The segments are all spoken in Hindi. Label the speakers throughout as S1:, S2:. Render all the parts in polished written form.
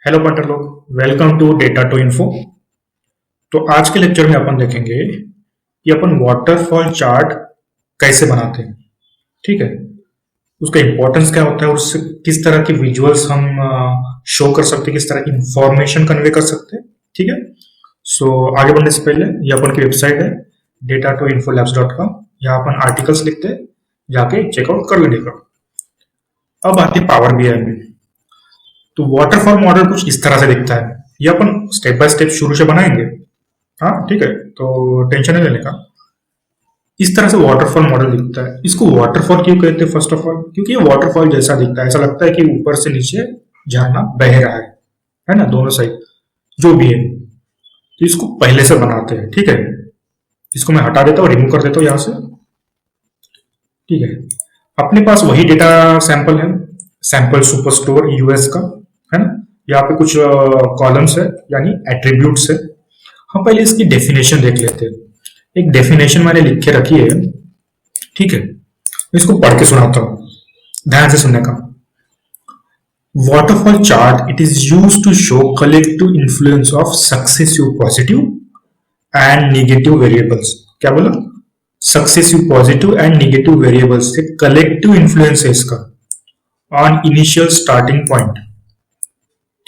S1: हेलो पंटर लोग, welcome to data to info. तो आज के लेक्चर में अपन देखेंगे कि अपन वाटरफॉल चार्ट कैसे बनाते हैं। ठीक है, उसका इंपॉर्टेंस क्या होता है, उससे किस तरह की विजुअल्स हम शो कर सकते हैं, किस तरह की इंफॉर्मेशन कन्वे कर सकते हैं। ठीक है, सो आगे बढ़ने से पहले ये अपन की वेबसाइट है data2infolabs.com। यहाँ अपन आर्टिकल्स लिखते हैं, जाके चेकआउट कर लेने का। अब आती है पावर बीआई में। तो वाटरफॉल मॉडल कुछ इस तरह से दिखता है। ये अपन स्टेप बाय स्टेप शुरू से बनाएंगे। हाँ ठीक है, तो टेंशन नहीं लेने का। इस तरह से वाटरफॉल मॉडल दिखता है। इसको वाटरफॉल क्यों कहते हैं? फर्स्ट ऑफ ऑल क्योंकि ये वाटरफॉल जैसा दिखता है, ऐसा लगता है कि ऊपर से नीचे झरना बह रहा है ना, दोनों साइड जो भी है। तो इसको पहले से बनाते हैं। ठीक है, इसको मैं हटा देता हूँ, रिमूव कर देता हूँ यहाँ से। ठीक है, अपने पास वही डेटा सैंपल है, सैंपल सुपरस्टोर यूएस का, है ना। यहाँ पे कुछ कॉलम्स है यानी एट्रीब्यूट्स है। हम पहले इसकी डेफिनेशन देख लेते हैं। एक डेफिनेशन मैंने लिख के रखी है। ठीक है, मैं इसको पढ़ के सुनाता हूँ, ध्यान से सुनने का। Waterfall chart it is used to show collective influence of successive positive and negative variables. क्या बोला? Successive positive and negative variables से कलेक्टिव इन्फ्लुएंस है इसका ऑन इनिशियल स्टार्टिंग पॉइंट।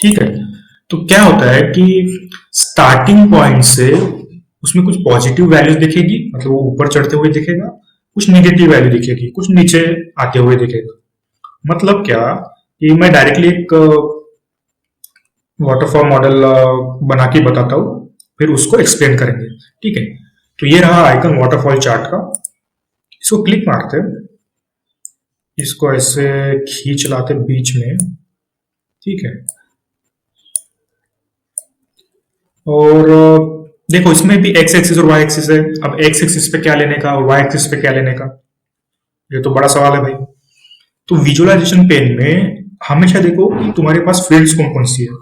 S1: ठीक है, तो क्या होता है कि स्टार्टिंग पॉइंट से उसमें कुछ पॉजिटिव वैल्यूज दिखेगी, मतलब वो ऊपर चढ़ते हुए दिखेगा, कुछ नेगेटिव वैल्यू दिखेगी, कुछ नीचे आते हुए दिखेगा। मतलब क्या कि मैं डायरेक्टली एक वाटरफॉल मॉडल बना के बताता हूँ, फिर उसको एक्सप्लेन करेंगे। ठीक है, तो ये रहा आइकन वाटरफॉल चार्ट का। इसको क्लिक मारते हैं, इसको ऐसे खींच लाते बीच में। ठीक है, और देखो इसमें भी एक्स एक्सिस और वाई एक्सिस है। अब एक्स एक्सिस पे क्या लेने का और वाई एक्सिस पे क्या लेने का, ये तो बड़ा सवाल है भाई। तो विजुअलाइजेशन पेन में हमेशा देखो कि तुम्हारे पास फील्ड्स कौन कौन सी है।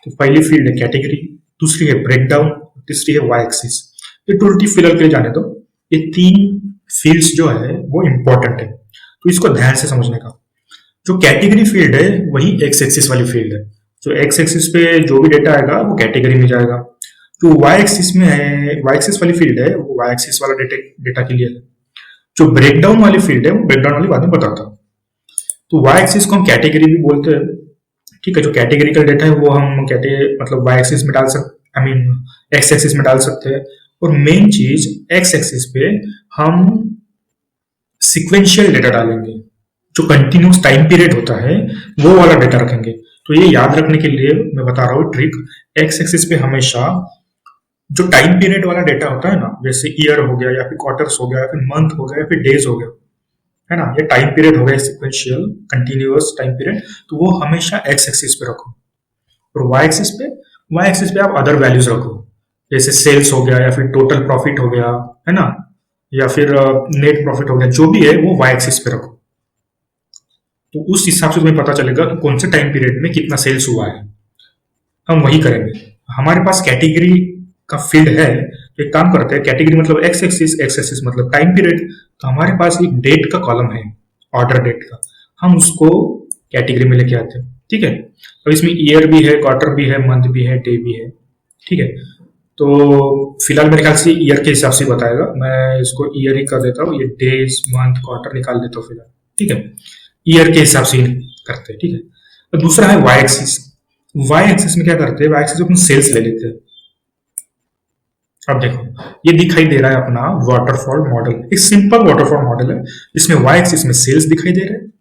S1: तो पहली फील्ड है कैटेगरी, दूसरी है ब्रेकडाउन, तीसरी है वाई एक्सिस। ये टूल्टी फिलर के लिए जाने दो। ये तीन फील्ड्स जो है वो इंपॉर्टेंट है, तो इसको ध्यान से समझने का। जो कैटेगरी फील्ड है वही एक्स एक्सिस वाली फील्ड है। जो एक्स एक्सिस पे जो भी डेटा आएगा वो कैटेगरी में जाएगा। जो वाई एक्सिस में है, वाई एक्सिस वाली फील्ड है, वो वाई एक्सिस वाला डेटा के लिए है। जो ब्रेकडाउन वाली फील्ड है वो ब्रेकडाउन वाली बाद में बताता हूँ। तो वाई एक्सिस को हम कैटेगरी भी बोलते हैं। ठीक है, जो कैटेगरिकल डेटा है वो हम मतलब वाई एक्सिस में डाल सकते, आई मीन एक्स एक्सिस में डाल सकते हैं। और मेन चीज एक्स एक्सिस पे हम सिक्वेंशियल डेटा डालेंगे। जो कंटिन्यूस टाइम पीरियड होता है वो वाला डेटा रखेंगे। तो ये याद रखने के लिए मैं बता रहा हूँ ट्रिक। एक्स एक्सिस पे हमेशा जो टाइम पीरियड वाला डेटा होता है ना, जैसे ईयर हो गया या फिर क्वार्टर्स हो गया या फिर मंथ हो गया या फिर डेज हो गया, है ना, ये टाइम पीरियड हो गया सिक्वेंशियल कंटिन्यूअस टाइम पीरियड, तो वो हमेशा एक्स एक्सिस पे रखो। और वाई एक्सिस पे आप अदर वैल्यूज रखो, जैसे सेल्स हो गया या फिर टोटल प्रॉफिट हो गया, है ना, या फिर नेट प्रॉफिट हो गया, जो भी है वो वाई एक्सिस पे रखो। तो उस हिसाब से तुम्हें पता चलेगा कि कौन से टाइम पीरियड में कितना सेल्स हुआ है। हम वही करेंगे। हमारे पास कैटेगरी का फील्ड है, तो एक काम करते हैं, कैटेगरी मतलब एक्स एक्सिस मतलब टाइम पीरियड। तो हमारे पास एक डेट का कॉलम है, ऑर्डर डेट का, हम उसको कैटेगरी में लेके आते हैं। ठीक है, अब इसमें ईयर भी है, क्वार्टर भी है, मंथ भी है, डे भी है। ठीक है, तो फिलहाल मेरे ख्याल से ईयर के हिसाब से बताएगा, मैं इसको ईयर ही कर देता हूँ। ये डेज मंथ क्वार्टर निकाल देता हूँ फिलहाल। ठीक है, ईयर के हिसाब से करते हैं। ठीक है, तो दूसरा है वाई एक्सिस। वाई एक्सिस में क्या करते हैं, वाई एक्सिस में सेल्स ले लेते हैं। अब देखो ये दिखाई दे रहा है अपना वाटरफॉल मॉडल, एक सिंपल वाटरफॉल मॉडल है। इसमें वाई एक्सिस में सेल्स दिखाई दे रहे हैं,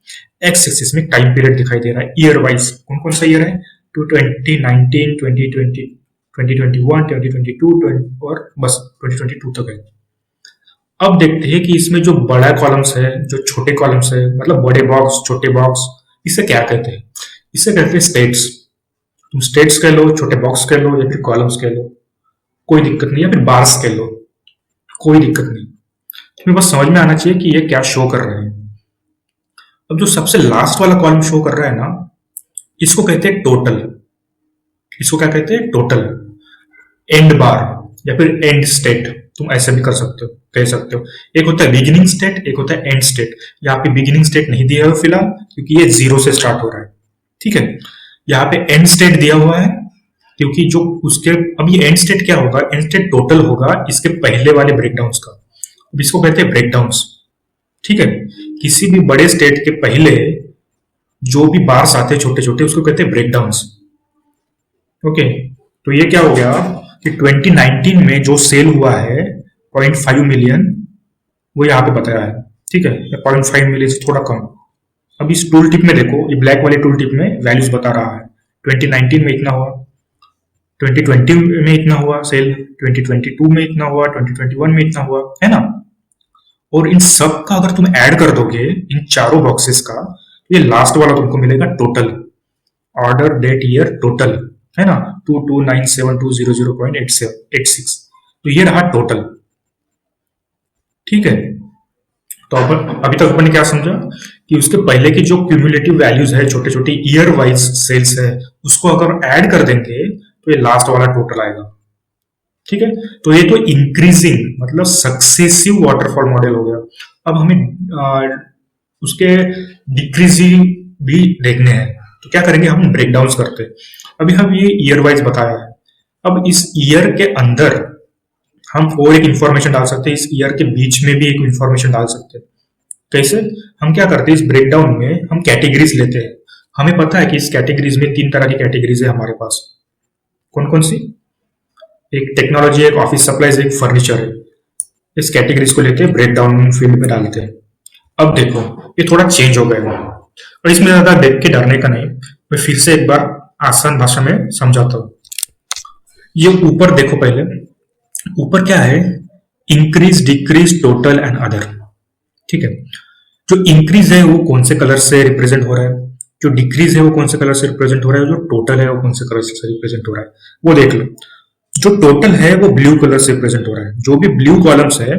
S1: एक्स एक्सिस में टाइम पीरियड दिखाई दे रहा है ईयर वाइज। कौन कौन सा ईयर है? 2019, 2020, 2021, 2022 और बस 2022 तक है। अब देखते हैं कि इसमें जो बड़ा कॉलम्स है, जो छोटे कॉलम्स है, मतलब बड़े बॉक्स छोटे बॉक्स, इसे क्या कहते हैं? इसे कहते हैं स्टेट्स। तुम स्टेट्स कह लो, छोटे बॉक्स कह लो, या फिर कॉलम्स कह लो, कोई दिक्कत नहीं, या फिर बार्स कह लो, कोई दिक्कत नहीं। तुम्हें बस समझ में आना चाहिए कि ये क्या शो कर रहे हैं। अब जो सबसे लास्ट वाला कॉलम शो कर रहा है ना, इसको कहते हैं टोटल। इसको क्या कहते हैं? टोटल। एंड बार या फिर एंड स्टेट, तुम ऐसे भी कर सकते हो, कह सकते हो। एक होता है बिगिनिंग स्टेट, एक होता है एंड स्टेट। यहाँ पे बिगिनिंग स्टेट नहीं दिया है फिलहाल, क्योंकि ये जीरो से स्टार्ट हो रहा है। ठीक है, यहाँ पे एंड स्टेट दिया हुआ है, क्योंकि जो उसके अब ये एंड स्टेट क्या होगा, एंड स्टेट टोटल होगा इसके पहले वाले ब्रेकडाउन्स का। अब इसको कहते हैं ब्रेकडाउन्स। ठीक है, किसी भी बड़े स्टेट के पहले जो भी बार्स आते हैं छोटे छोटे उसको कहते हैं ब्रेकडाउन्स। ओके, तो ये क्या हो गया कि 2019 में जो सेल हुआ है 0.5 मिलियन, वो यहाँ पे बताया है। ठीक है, 0.5 मिलियन से थोड़ा कम। अब इस टूल टिप में देखो, ये ब्लैक वाले टूल टिप में वैल्यूज बता रहा है। 2019 में इतना हुआ, 2020 में इतना हुआ सेल, 2022 में इतना हुआ, 2021 में इतना हुआ, है ना। और इन सब का अगर तुम ऐड कर दोगे इन चारों बॉक्सेस का, ये लास्ट वाला तुमको मिलेगा total, order date year total, है ना, 2297200.86। तो ये रहा टोटल। ठीक है, तो अभी तक अपन ने क्या समझा कि उसके पहले की जो क्यूमुलेटिव वैल्यूज है, छोटे छोटे ईयर वाइज सेल्स है, उसको अगर ऐड कर देंगे तो ये लास्ट वाला टोटल आएगा। ठीक है, तो ये तो इंक्रीजिंग मतलब सक्सेसिव वाटरफॉल मॉडल हो गया। अब हमें उसके डिक्रीजिंग भी देखने हैं, तो क्या करेंगे, हम ब्रेकडाउन करते हैं। अभी हम ये ईयर वाइज बताया है, अब इस ईयर के अंदर हम और एक इंफॉर्मेशन डाल सकते हैं, इस ईयर के बीच में भी एक इंफॉर्मेशन डाल सकते हैं। कैसे, हम क्या करते हैं, इस ब्रेकडाउन में हम कैटेगरीज लेते हैं। हमें पता है कि इस कैटेगरीज में 3 तरह की कैटेगरीज है हमारे पास। कौन कौन सी, एक टेक्नोलॉजी, एक ऑफिस सप्लाईज, एक फर्नीचर है। इस कैटेगरीज को लेके ब्रेकडाउन फील्ड में डालते हैं। अब देखो ये थोड़ा चेंज हो गया है, और इसमें ज्यादा देख के डरने का नहीं, मैं फिर से एक बार आसान भाषा में समझाता हूँ। ये ऊपर देखो, पहले ऊपर क्या है, increase, decrease, total and other. ठीक है, जो इंक्रीज है वो कौन से कलर से रिप्रेजेंट हो रहा है, जो डिक्रीज है वो कौन से कलर से रिप्रेजेंट हो रहा है, जो टोटल है वो कौन से कलर से रिप्रेजेंट हो रहा है, वो देख लो। जो टोटल है वो ब्लू कलर से रिप्रेजेंट हो रहा है, जो भी ब्लू कॉलम्स है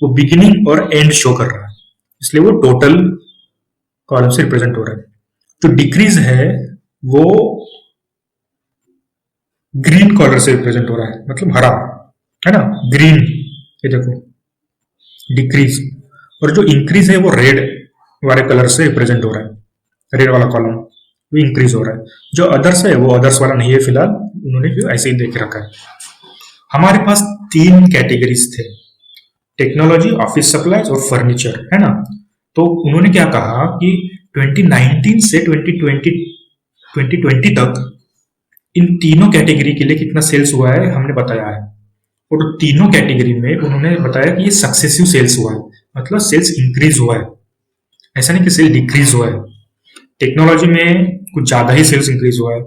S1: वो बिगिनिंग और एंड शो कर रहा है, इसलिए वो टोटल कॉलम से रिप्रेजेंट हो रहा है। जो डिक्रीज है वो ग्रीन कलर से रिप्रेजेंट हो रहा है, मतलब हरा, है ना, ग्रीन, ये देखो डिक्रीज। और जो इंक्रीज है वो रेड वाले कलर से रिप्रेजेंट हो रहा है, रेड वाला कॉलम वो इंक्रीज हो रहा है। जो अदर्स है वो अदर्स वाला नहीं है फिलहाल, उन्होंने ऐसे ही देख रखा है। हमारे पास 3 कैटेगरीज थे, टेक्नोलॉजी, ऑफिस सप्लाईज और फर्नीचर, है ना। तो उन्होंने क्या कहा कि 2019 से 2020 तक इन तीनों कैटेगरी के लिए कितना सेल्स हुआ है हमने बताया है, और तीनों कैटेगरी में उन्होंने बताया कि ये सक्सेसिव सेल्स हुआ है, मतलब सेल्स इंक्रीज हुआ है, ऐसा नहीं कि सेल डिक्रीज हुआ है। टेक्नोलॉजी में कुछ ज्यादा ही सेल्स इंक्रीज हुआ है,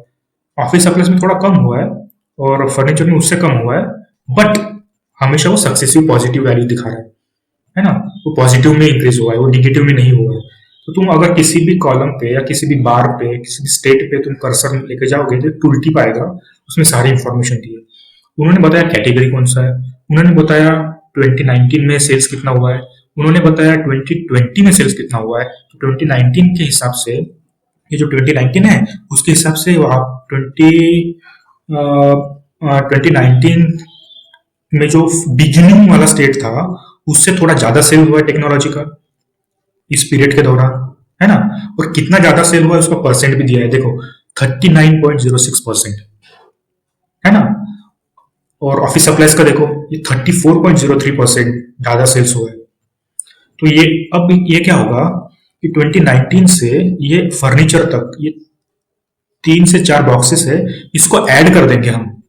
S1: ऑफिस सप्लाईज में थोड़ा कम हुआ है, और फर्नीचर में उससे कम हुआ है, बट हमेशा वो सक्सेसिव पॉजिटिव वैल्यू दिखा रहा है ना, वो पॉजिटिव में इंक्रीज हुआ है, वो निगेटिव में नहीं हुआ है। तो तुम अगर किसी भी कॉलम पे या किसी भी बार पे, किसी भी स्टेट पे तुम कर्सर लेके जाओगे तो टूल टिप आएगा, उसमें सारी इंफॉर्मेशन दी है। उन्होंने बताया कैटेगरी कौन सा है, उन्होंने बताया 2019 में सेल्स कितना हुआ है, उन्होंने बताया 2020 में सेल्स कितना हुआ है। तो 2019 के हिसाब से, ये जो 2019 है उसके हिसाब से आप 2019 में जो बिगिनिंग वाला स्टेट था उससे थोड़ा ज्यादा सेल हुआ है टेक्नोलॉजी का इस पीरियड के दौरान, है ना। और कितना ज्यादा सेल हुआ है उसका परसेंट भी दिया है, देखो 39.06%, है ना। और ऑफिस सप्लाईज का देखो, ये 34.03% ज्यादा सेल्स हुआ है। तो ये अब ये क्या होगा कि 2019 से ये फर्नीचर तक, ये 3 से 4 बॉक्सेस है, इसको ऐड कर देंगे हम,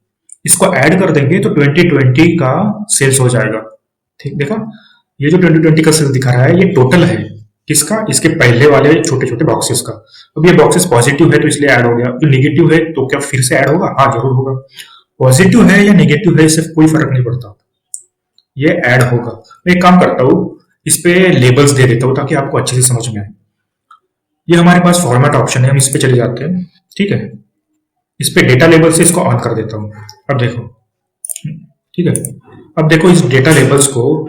S1: इसको ऐड कर देंगे तो 2020 का सेल्स हो जाएगा। ठीक, देखा, ये जो 2020 का सेल्स दिखा रहा है ये टोटल है किसका, इसके पहले वाले छोटे छोटे बॉक्सेस का। अब ये बॉक्सेस पॉजिटिव है तो इसलिए ऐड हो गया, तो नेगेटिव है तो क्या फिर से ऐड होगा, हाँ जरूर होगा। पॉजिटिव है या नेगेटिव है इससे कोई फर्क नहीं पड़ता, ये ऐड होगा। मैं एक काम करता हूँ, इस पे लेबल्स दे देता हूँ ताकि आपको अच्छे से समझ में आए। ये हमारे पास फॉर्मेट ऑप्शन है, हम इस पे चले जाते हैं। ठीक है, इस पे डेटा लेबल से इसको ऑन कर देता हूँ। अब देखो, ठीक है, अब देखो इस डेटा लेबल्स को,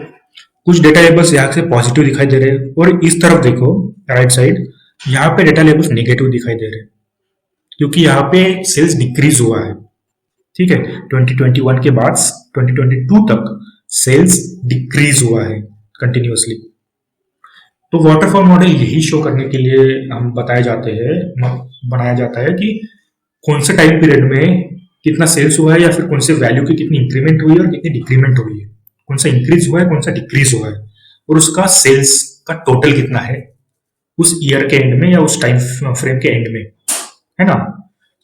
S1: कुछ डेटा लेबल्स यहाँ से पॉजिटिव दिखाई दे रहे हैं, और इस तरफ देखो राइट साइड, यहाँ पे डेटा लेबल्स नेगेटिव दिखाई दे रहे हैं, क्योंकि यहाँ पे सेल्स डिक्रीज हुआ है। ठीक है, 2021 के बाद 2022 तक सेल्स डिक्रीज हुआ है कंटिन्यूअसली। तो वाटरफॉल मॉडल यही शो करने के लिए हम बताए जाते हैं, बनाया जाता है कि कौन से टाइम पीरियड में कितना सेल्स हुआ है, या फिर कौन से वैल्यू की कितनी इंक्रीमेंट हुई है और कितनी डिक्रीमेंट हुई है, कौन सा इंक्रीज हुआ है कौन सा डिक्रीज हुआ है, और उसका सेल्स का टोटल कितना है उस ईयर के एंड में या उस टाइम फ्रेम के एंड में, है ना।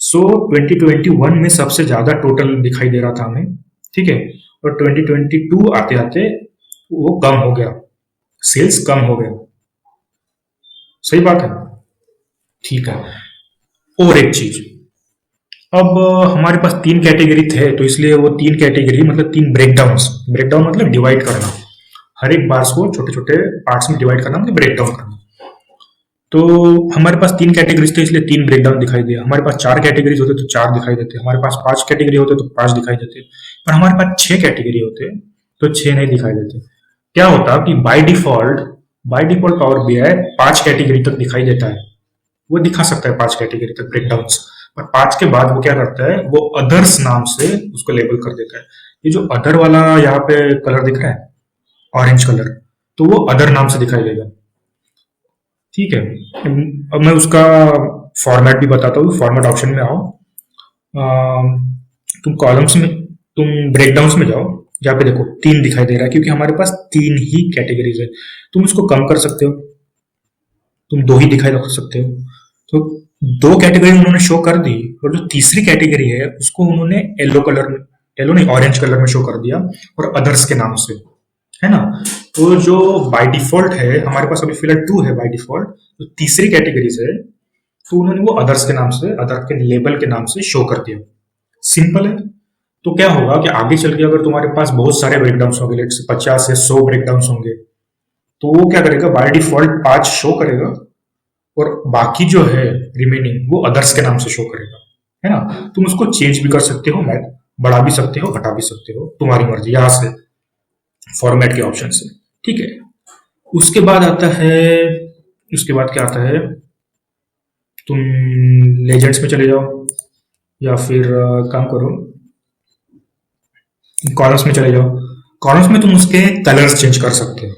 S1: सो 2021 में सबसे ज्यादा टोटल दिखाई दे रहा था हमें, ठीक है, और 2022 आते आते वो कम हो गया, सेल्स कम हो गया, सही बात है, ठीक है। और एक चीज, अब हमारे पास तीन कैटेगरी थे, तो इसलिए वो तीन कैटेगरी मतलब तीन ब्रेकडाउन्स, ब्रेकडाउन मतलब डिवाइड करना, हर एक बार्स को छोटे छोटे पार्ट्स में डिवाइड करना मतलब ब्रेकडाउन करना। तो हमारे पास तीन कैटेगरीज थे इसलिए तीन ब्रेकडाउन दिखाई दिया, हमारे पास चार कैटेगरीज होते तो चार दिखाई देते, हमारे पास पांच कैटेगरी होते तो पांच दिखाई देते, पर हमारे पास छह कैटेगरी होते तो छह नहीं दिखाई देते। क्या होता कि बाय डिफॉल्ट पावर बीआई पांच कैटेगरी तक दिखाई देता है, वो दिखा सकता है पांच कैटेगरी तक ब्रेकडाउन्स, पर पांच के बाद वो क्या करता है, वो अदर्स नाम से उसको लेबल कर देता है। ये जो अदर वाला यहाँ पे कलर दिख रहा है, ऑरेंज कलर, तो वो अदर नाम से दिखाई देगा, ठीक है। अब मैं उसका फॉर्मेट भी बताता हूँ, फॉर्मेट ऑप्शन में आओ, तुम कॉलम्स में, तुम ब्रेकडाउन्स में जाओ, जहाँ पे देखो तीन दिखाई दे रहा है, क्योंकि हमारे पास तीन ही कैटेगरीज है, तुम इसको कम कर सकते हो, तुम दो ही दिखाई रख सकते हो, तो दो कैटेगरी उन्होंने शो कर दी, और जो तीसरी कैटेगरी है उसको उन्होंने येलो कलर में, येलो नहीं ऑरेंज कलर में शो कर दिया, और अदर्स के नाम से, है ना। तो जो बाय डिफॉल्ट है हमारे पास अभी फिलहाल टू है बाय डिफॉल्ट, तो तीसरी कैटेगरीज है तो उन्होंने वो अदर्स के नाम से, अदर के लेबल के नाम से शो कर दिया, सिंपल है। तो क्या होगा कि आगे चल के अगर तुम्हारे पास बहुत सारे ब्रेकडाउन होंगे, लेट्स 50 या 100 ब्रेकडाउन होंगे, तो वो क्या करेगा, बाय डिफॉल्ट पांच शो करेगा, और बाकी जो है रिमेनिंग वो अदर्स के नाम से शो करेगा, है ना। तुम उसको चेंज भी कर सकते हो, मैं बढ़ा भी सकते हो, घटा भी सकते हो, तुम्हारी मर्जी, यहां से फॉर्मेट के ऑप्शन से, ठीक है। उसके बाद आता है, उसके बाद क्या आता है, तुम लेजेंड्स में चले जाओ, या फिर काम करो कॉलम्स में चले जाओ, कॉलम्स में तुम उसके कलर्स चेंज कर सकते हो,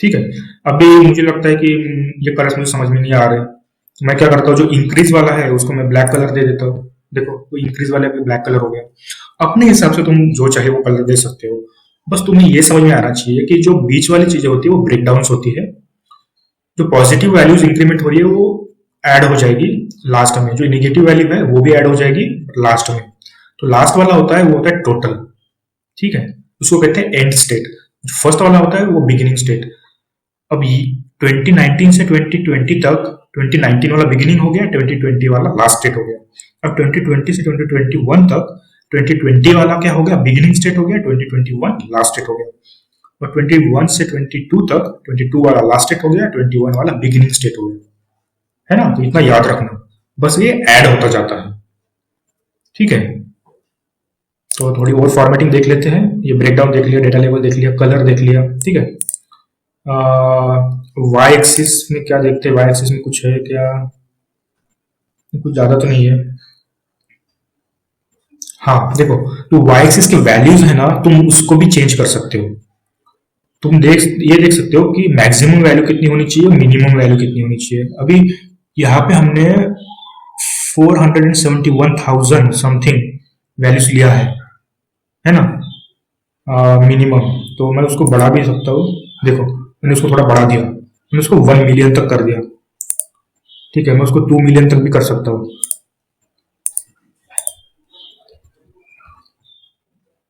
S1: ठीक है। अभी मुझे लगता है कि ये कलर्स मुझे समझ में नहीं आ रहे, तो मैं क्या करता हूँ, जो इंक्रीज वाला है उसको मैं ब्लैक कलर दे देता हूँ, देखो वो इंक्रीज वाले पे ब्लैक कलर हो गया। अपने हिसाब से तुम जो चाहे वो कलर दे सकते हो, बस तुम्हें ये समझ में आना चाहिए कि जो बीच वाली चीजें होती है वो ब्रेकडाउन्स होती है, जो पॉजिटिव वैल्यूज इंक्रीमेंट हो रही है वो ऐड हो जाएगी लास्ट में, जो नेगेटिव वैल्यू है वो भी ऐड हो जाएगी लास्ट में। तो लास्ट वाला होता है वो होता है टोटल, ठीक है, उसको कहते हैं एंड स्टेट। जो फर्स्ट वाला होता है वो बिगिनिंग स्टेट। अब 2019 से 2020 तक 2019 वाला बिगिनिंग हो गया, 2020 वाला लास्ट स्टेट हो गया। अब 2020 से 2021 तक 2020 वाला क्या हो गया, बिगिनिंग स्टेट हो गया, 2021 लास्ट स्टेट हो गया। और 21 से 22 तक 22 वाला लास्ट स्टेट हो गया, 21 वाला बिगिनिंग स्टेट हो गया, है ना। तो इतना याद रखना, बस ये ऐड होता जाता है, ठीक है। तो थोड़ी और फॉर्मेटिंग देख लेते हैं, ये ब्रेकडाउन देख लिया, डेटा लेवल देख लिया, कलर देख लिया, ठीक है। वाई एक्सिस में क्या देखते हैं, वाई एक्सिस में कुछ है क्या, कुछ ज्यादा तो नहीं है। हाँ देखो, तो वाई एक्सिस के वैल्यूज है ना, तुम उसको भी चेंज कर सकते हो। तुम ये देख सकते हो कि मैक्सिमम वैल्यू कितनी होनी चाहिए और मिनिमम वैल्यू कितनी होनी चाहिए। अभी यहाँ पे हमने 471,000 समथिंग वैल्यूज लिया है ना, मिनिमम। तो मैं उसको बढ़ा भी सकता हूँ, देखो मैंने उसको थोड़ा बढ़ा दिया, मैंने उसको 1 मिलियन तक कर दिया, ठीक है। मैं उसको 2 मिलियन तक भी कर सकता हूँ,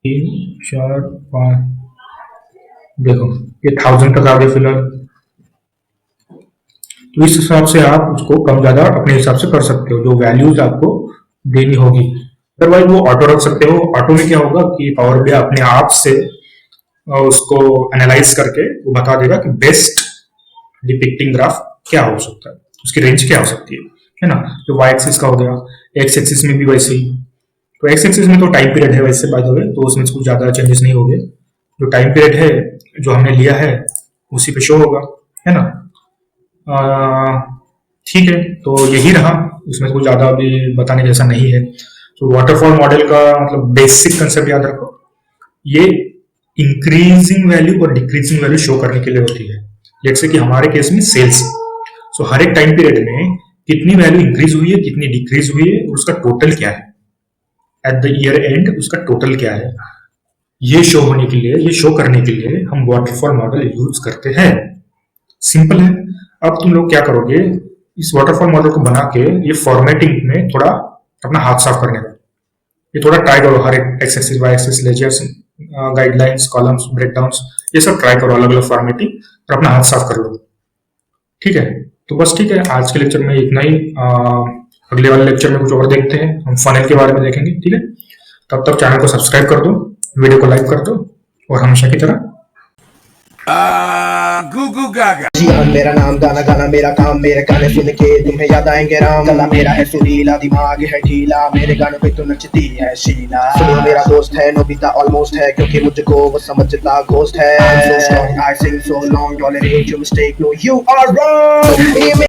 S1: 3 4 5, देखो ये 1000 तक आ गया फिलहाल। तो इस हिसाब से आप उसको कम ज्यादा अपने हिसाब से कर सकते हो, जो वैल्यूज आपको देनी होगी। अदरवाइज वो ऑटो रख सकते हो। ऑटो में क्या होगा कि पावर बीआई अपने आप से उसको एनालाइज करके वो बता देगा कि बेस्ट डिपिक्टिंग ग्राफ क्या हो सकता है, उसकी रेंज क्या हो सकती है ना। तो वाई एक्सिस का हो गया, एक्स एक्सिस में भी वैसे ही। तो एक्स एक्सिस में तो टाइम पीरियड है वैसे बाय द वे, तो उसमें कुछ ज्यादा चेंजेस नहीं होंगे। जो टाइम पीरियड है जो हमने लिया है उसी पे शो होगा, है ना। ठीक है, तो यही रहा, उसमें कुछ ज्यादा अभी बताने जैसा नहीं है। तो वाटरफॉल मॉडल का मतलब बेसिक कंसेप्ट याद रखो, ये इंक्रीजिंग वैल्यू और डिक्रीजिंग वैल्यू शो करने के लिए होती है। जैसे कि हमारे केस में सेल्स, सो हर एक टाइम पीरियड में कितनी वैल्यू इंक्रीज हुई है, कितनी डिक्रीज हुई है, और उसका टोटल क्या है एट द ईयर एंड, उसका टोटल क्या है। ये शो होने के लिए, ये शो करने के लिए हम वाटरफॉल मॉडल यूज करते हैं। सिंपल है। अब तुम लोग क्या करोगे, इस वाटरफॉल मॉडल को बना के ये फॉर्मेटिंग में थोड़ा अपना हाथ साफ करने का, ये थोड़ा ट्राई करो। हर एक X axis, Y axis, ledgers, guidelines, columns, breakdowns, ये सब ट्राई करो अलग अलग फॉर्मेटिंग, और अपना हाथ साफ कर लो। ठीक है, तो बस ठीक है, आज के लेक्चर में इतना ही। अगले वाले लेक्चर में कुछ और देखते हैं, हम फनल के बारे में देखेंगे। ठीक है, तब तक चैनल को सब्सक्राइब कर दो, वीडियो को लाइक कर दो, और हमेशा की तरह
S2: गूगू गागा।
S3: जीवन मेरा नाम, गाना गाना मेरा काम, मेरे गाने सुन के तुम्हें याद आएंगे राम। गला मेरा है सुरीला, दिमाग है ढीला, मेरे गानों पे तो नचती है शीला। सुनो मेरा दोस्त है नोबिता ऑलमोस्ट है, क्योंकि मुझको वो समझता घोस्ट है। I'm so strong, I sing so long, tolerate your mistake, no you are wrong।